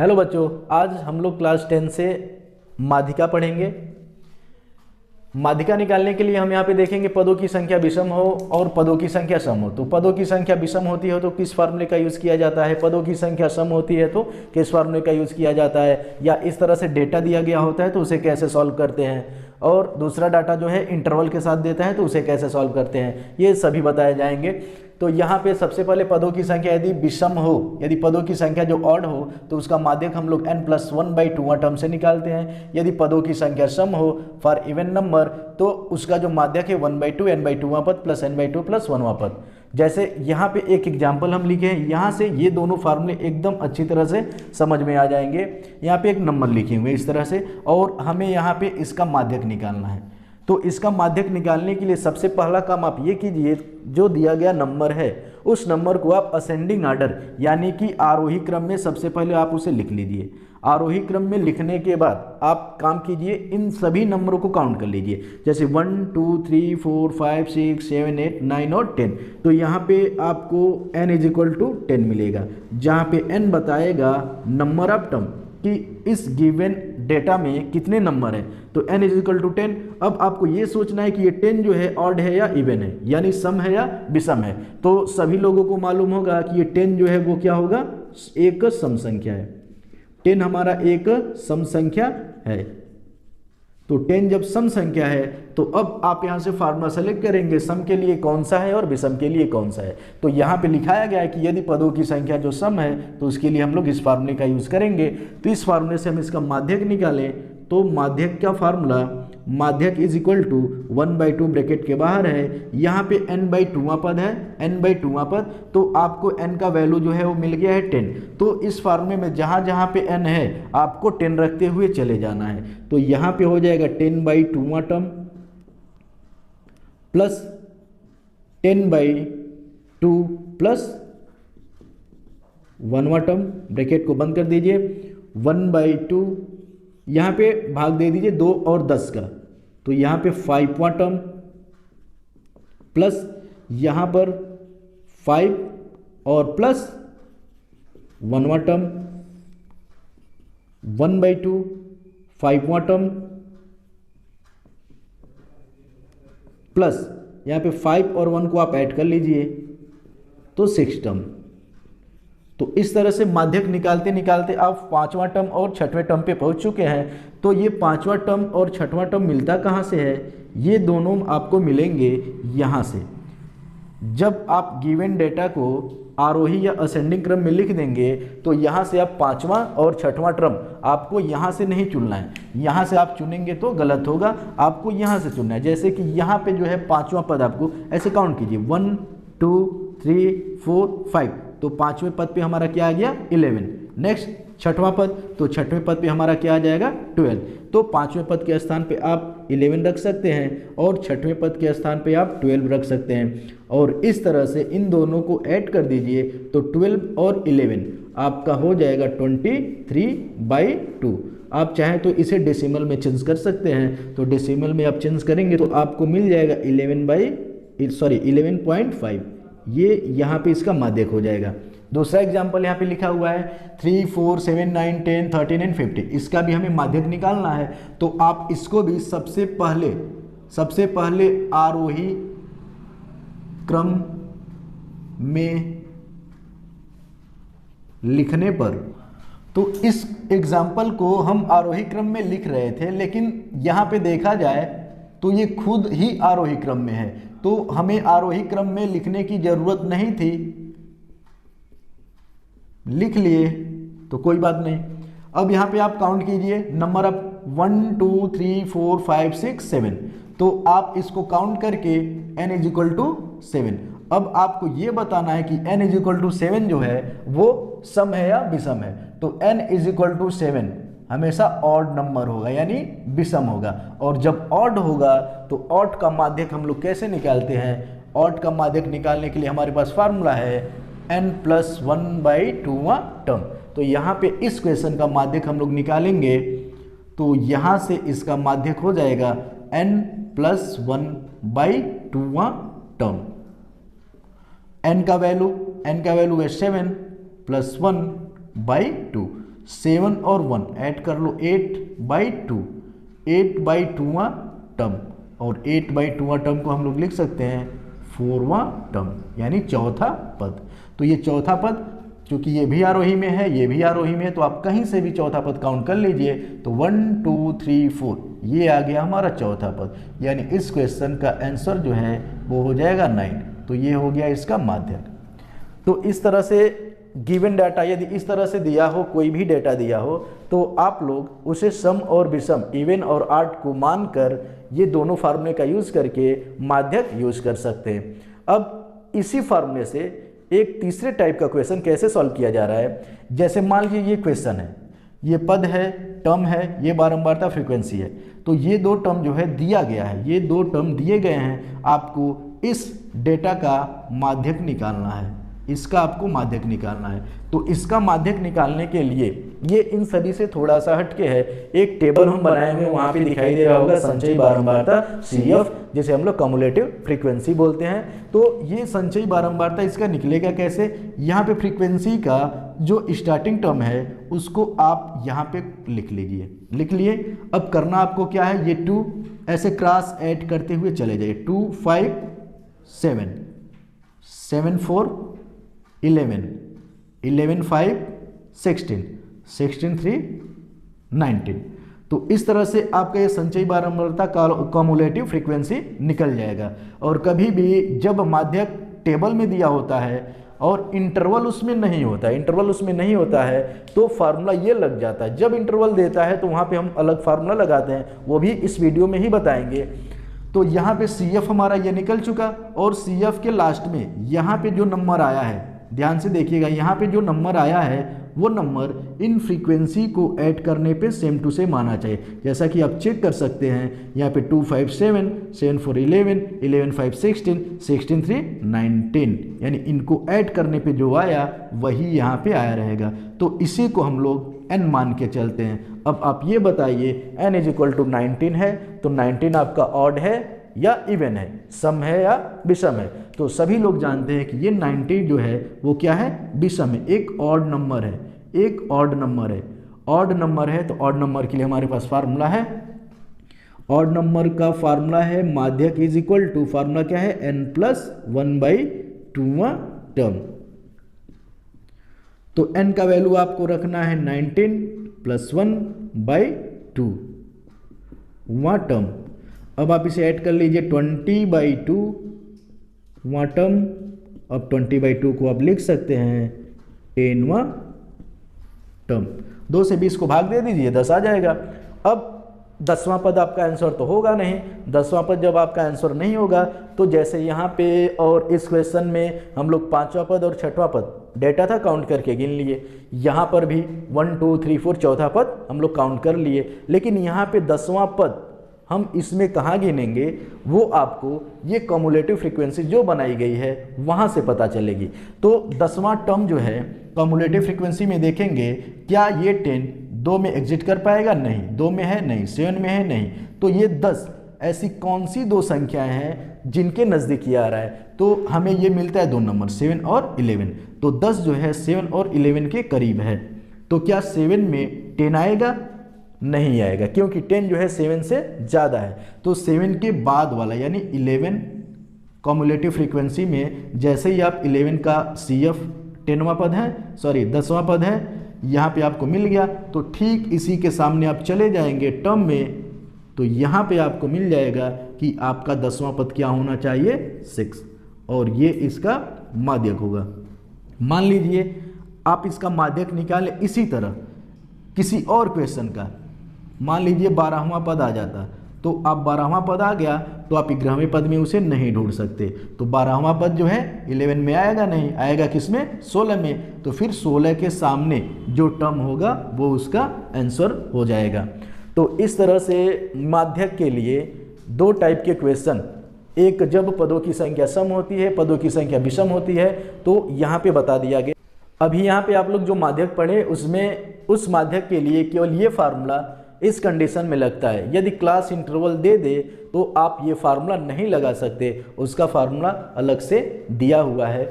Hello बच्चों, आज हम लोग क्लास 10 से माध्यिका पढ़ेंगे। माध्यिका निकालने के लिए हम यहाँ पे देखेंगे पदों की संख्या विषम हो और पदों की संख्या सम हो। तो पदों की संख्या विषम होती है तो किस फार्मूले का यूज़ किया जाता है, पदों की संख्या सम होती है तो किस फार्मूले का यूज़ किया जाता है, या इस तरह से डेटा दिया गया होता है तो उसे कैसे सॉल्व करते हैं, और दूसरा डाटा जो है इंटरवल के साथ देता है तो उसे कैसे सॉल्व करते हैं, ये सभी बताए जाएंगे। तो यहाँ पे सबसे पहले पदों की संख्या यदि विषम हो, यदि पदों की संख्या जो ऑड हो तो उसका माध्यक हम लोग n+1/2 टर्म से निकालते हैं। यदि पदों की संख्या सम हो फॉर इवन नंबर तो उसका जो माध्यक है 1/2 n/2वां पद प्लस n/2 प्लस 1वां पद। जैसे यहाँ पे एक एग्जाम्पल हम लिखे हैं, यहाँ से ये दोनों फार्मूले एकदम अच्छी तरह से समझ में आ जाएंगे। यहाँ पे एक नंबर लिखे हुए इस तरह से और हमें यहाँ पे इसका माध्यक निकालना है। तो इसका माध्यक निकालने के लिए सबसे पहला काम आप ये कीजिए, जो दिया गया नंबर है उस नंबर को आप असेंडिंग ऑर्डर यानी कि आरोही क्रम में सबसे पहले आप उसे लिख लीजिए। आरोही क्रम में लिखने के बाद आप काम कीजिए, इन सभी नंबरों को काउंट कर लीजिए, जैसे 1 2 3 4 5 6 7 8 9 और 10। तो यहाँ पे आपको n = 10 मिलेगा, जहाँ पे n बताएगा नंबर ऑफ टर्म कि इस गिवन डेटा में कितने नंबर हैं। तो n = 10। अब आपको ये सोचना है कि ये 10 जो है ऑड है या इवन है, यानी सम है या विषम है। तो सभी लोगों को मालूम होगा कि ये 10 जो है वो क्या होगा, एक सम संख्या है। 10 हमारा एक सम संख्या है। तो 10 जब सम संख्या है तो अब आप यहाँ से फार्मूला सेलेक्ट करेंगे, सम के लिए कौन सा है और विषम के लिए कौन सा है। तो यहाँ पे लिखाया गया है कि यदि पदों की संख्या जो सम है तो उसके लिए हम लोग इस फार्मूले का यूज़ करेंगे। तो इस फार्मूले से हम इसका माध्यक निकालें तो माध्यक का फार्मूला, माध्यक = 1/2 ब्रैकेट के बाहर है, यहाँ पे n/2वां पद है, n/2वां पद। तो आपको n का वैल्यू जो है वो मिल गया है 10। तो इस फार्मूले में जहाँ जहाँ पे n है आपको 10 रखते हुए चले जाना है। तो यहाँ पे हो जाएगा 10/2वां टर्म प्लस 10/2 प्लस 1वां टर्म, ब्रैकेट को बंद कर दीजिए, 1/2 यहाँ पे भाग दे दीजिए 2 और 10 का, तो यहाँ पे 5वां टर्म प्लस यहाँ पर 5 और प्लस 1वां टर्म, 1/2 5वां टर्म प्लस यहाँ पे 5 और 1 को आप ऐड कर लीजिए तो 6 टर्म। तो इस तरह से माध्यक निकालते निकालते आप 5वां टर्म और 6वें टर्म पे पहुंच चुके हैं। तो ये 5वां टर्म और 6वां टर्म मिलता कहाँ से है, ये दोनों आपको मिलेंगे यहाँ से। जब आप गिवन डेटा को आरोही या असेंडिंग क्रम में लिख देंगे तो यहाँ से आप 5वां और 6वां टर्म आपको यहाँ से नहीं चुनना है, यहाँ से आप चुनेंगे तो गलत होगा, आपको यहाँ से चुनना है। जैसे कि यहाँ पे जो है 5वां पद आपको ऐसे काउंट कीजिए, 1 2 3 4 5, तो 5वें पद पे हमारा क्या आ गया 11। नेक्स्ट 6वां पद, तो 6वें पद पे हमारा क्या आ जाएगा 12। तो 5वें पद के स्थान पे आप 11 रख सकते हैं और 6वें पद के स्थान पे आप 12 रख सकते हैं। और इस तरह से इन दोनों को ऐड कर दीजिए तो 12 और 11 आपका हो जाएगा 23/2। आप चाहें तो इसे डेसिमल में चेंज कर सकते हैं, तो डेसिमल में आप चेंज करेंगे तो आपको मिल जाएगा 11.5। ये यहाँ पे इसका माध्यक हो जाएगा। दूसरा एग्जाम्पल यहाँ पे लिखा हुआ है 3 4 7 9 10 13 एंड 15, इसका भी हमें माध्यक निकालना है। तो आप इसको भी सबसे पहले आरोही क्रम में लिखने पर, तो इस एग्जाम्पल को हम आरोही क्रम में लिख रहे थे, लेकिन यहाँ पे देखा जाए तो ये खुद ही आरोही क्रम में है, तो हमें आरोही क्रम में लिखने की जरूरत नहीं थी, लिख लिए तो कोई बात नहीं। अब यहाँ पे आप काउंट कीजिए नंबर ऑफ 1 2 3 4 5 6 7, तो आप इसको काउंट करके n = 7। अब आपको ये बताना है कि n = 7 जो है वो सम है या विषम है। तो n = 7 हमेशा ऑड नंबर होगा यानी विषम होगा, और जब ऑड होगा तो ऑड का माध्यक हम लोग कैसे निकालते हैं, ऑड का माध्यक निकालने के लिए हमारे पास फार्मूला है n+1/2वां टर्म। तो यहाँ पे इस क्वेश्चन का माध्यक हम लोग निकालेंगे, तो यहाँ से इसका माध्यक हो जाएगा n+1/2वां टर्म। n का वैल्यू है 7 + 1/2, 7 और 1 ऐड कर लो 8/2, 8/2वां टर्म, और 8/2वां टर्म को हम लोग लिख सकते हैं 4वां टर्म, यानी चौथा पद। तो ये चौथा पद, क्योंकि ये भी आरोही में है, ये भी आरोही में है, तो आप कहीं से भी चौथा पद काउंट कर लीजिए। तो 1 2 3 4 ये आ गया हमारा चौथा पद, यानी इस क्वेश्चन का आंसर जो है वो हो जाएगा 9। तो ये हो गया इसका माध्यक। तो इस तरह से गिवन डाटा यदि इस तरह से दिया हो, कोई भी डेटा दिया हो, तो आप लोग उसे सम और विषम, इवन और आड को मानकर ये दोनों फार्मूले का यूज करके माध्यक यूज कर सकते हैं। अब इसी फार्मूले से एक तीसरे टाइप का क्वेश्चन कैसे सॉल्व किया जा रहा है। जैसे मान लीजिए ये क्वेश्चन है, ये पद है, टर्म है, ये बारंबारता फ्रीक्वेंसी है, तो ये दो टर्म जो है दिया गया है, ये दो टर्म दिए गए हैं, आपको इस डेटा का माध्यक निकालना है, इसका आपको माध्यक निकालना है। तो इसका माध्यक निकालने के लिए ये इन सभी से थोड़ा सा हटके है, एक टेबल हम बनाए हुए, वहां पे दिखाई दे रहा होगा संचयी बारंबारता CF, जिसे हम लोग कम्युलेटिव फ्रीक्वेंसी बोलते हैं। तो ये संचयी बारंबारता इसका निकलेगा कैसे, यहाँ पे फ्रीक्वेंसी का जो स्टार्टिंग टर्म है उसको आप यहाँ पे लिख लीजिए, लिख लिए। अब करना आपको क्या है, ये 2 ऐसे क्रॉस ऐड करते हुए चले जाइए, 2 5 7 7 4 11 11 5 16 16 3 19। तो इस तरह से आपका ये संचयी बारंबारता कम्युलेटिव फ्रीक्वेंसी निकल जाएगा। और कभी भी जब माध्यक टेबल में दिया होता है और इंटरवल उसमें नहीं होता है, इंटरवल उसमें नहीं होता है, तो फार्मूला ये लग जाता है। जब इंटरवल देता है तो वहाँ पे हम अलग फार्मूला लगाते हैं, वो भी इस वीडियो में ही बताएंगे। तो यहाँ पे CF हमारा ये निकल चुका, और CF के लास्ट में यहाँ पे जो नंबर आया है, ध्यान से देखिएगा, यहाँ पे जो नंबर आया है वो नंबर इन फ्रीक्वेंसी को ऐड करने पे सेम टू सेम आना चाहिए। जैसा कि आप चेक कर सकते हैं, यहाँ पे 2 5 7 7 4 11 11 5 16 16 3 19, यानी इनको ऐड करने पे जो आया वही यहाँ पे आया रहेगा। तो इसी को हम लोग n मान के चलते हैं। अब आप ये बताइए n = 19 है, तो 19 आपका ऑड है या इवन है, सम है या विषम है। तो सभी लोग जानते हैं कि ये 90 जो है वो क्या है, विषम है, एक ऑड नंबर है, एक ऑड नंबर है, ऑड नंबर है। तो ऑड नंबर के लिए हमारे पास फार्मूला है, ऑड नंबर का फार्मूला है माध्यक = फार्मूला क्या है, n+1/2वां टर्म। तो n का वैल्यू आपको रखना है 19 + 1/2वां टर्म। अब आप इसे ऐड कर लीजिए 20/2वां टर्म। अब 20/2 को आप लिख सकते हैं 10वां टर्म। 2 से 20 को भाग दे दीजिए, 10 आ जाएगा। अब 10वां पद आपका आंसर तो होगा नहीं। 10वां पद जब आपका आंसर नहीं होगा, तो जैसे यहाँ पे और इस क्वेश्चन में हम लोग 5वां पद और 6वां पद डेटा था काउंट करके गिन लिए, यहाँ पर भी 1 2 3 4 चौथा पद हम लोग काउंट कर लिए। लेकिन यहाँ पे 10वां पद हम इसमें कहाँ गिनेंगे, वो आपको ये कम्युलेटिव फ्रीक्वेंसी जो बनाई गई है वहाँ से पता चलेगी। तो 10वां टर्म जो है कम्युलेटिव फ्रीक्वेंसी में देखेंगे, क्या ये 10 2 में एग्जिट कर पाएगा, नहीं, 2 में है नहीं, 7 में है नहीं। तो ये 10 ऐसी कौन सी दो संख्याएं हैं जिनके नज़दीक ये आ रहा है, तो हमें ये मिलता है 2 नंबर 7 और 11। तो 10 जो है 7 और 11 के करीब है। तो क्या 7 में 10 आएगा, नहीं आएगा, क्योंकि 10 जो है 7 से ज़्यादा है। तो 7 के बाद वाला यानी 11 कम्युलेटिव फ्रीक्वेंसी में जैसे ही आप 11 का CF 10वां पद है, सॉरी 10वां पद है, यहाँ पे आपको मिल गया, तो ठीक इसी के सामने आप चले जाएंगे टर्म में, तो यहाँ पे आपको मिल जाएगा कि आपका 10वां पद क्या होना चाहिए, 6, और ये इसका माध्यक होगा। मान लीजिए आप इसका माध्यक निकालें इसी तरह किसी और क्वेश्चन का, मान लीजिए 12वां पद आ जाता, तो आप 12वां पद आ गया तो आप 11वें पद में उसे नहीं ढूंढ सकते। तो 12वां पद जो है 11 में आएगा नहीं, आएगा किसमें, 16 में। तो फिर 16 के सामने जो टर्म होगा वो उसका आंसर हो जाएगा। तो इस तरह से माध्यक के लिए 2 टाइप के क्वेश्चन, एक जब पदों की संख्या सम होती है, पदों की संख्या विषम होती है, तो यहाँ पे बता दिया गया। अभी यहाँ पे आप लोग जो माध्यक पढ़े उसमें उस माध्यक के लिए केवल ये फार्मूला इस कंडीशन में लगता है, यदि क्लास इंटरवल दे दे तो आप ये फार्मूला नहीं लगा सकते, उसका फार्मूला अलग से दिया हुआ है।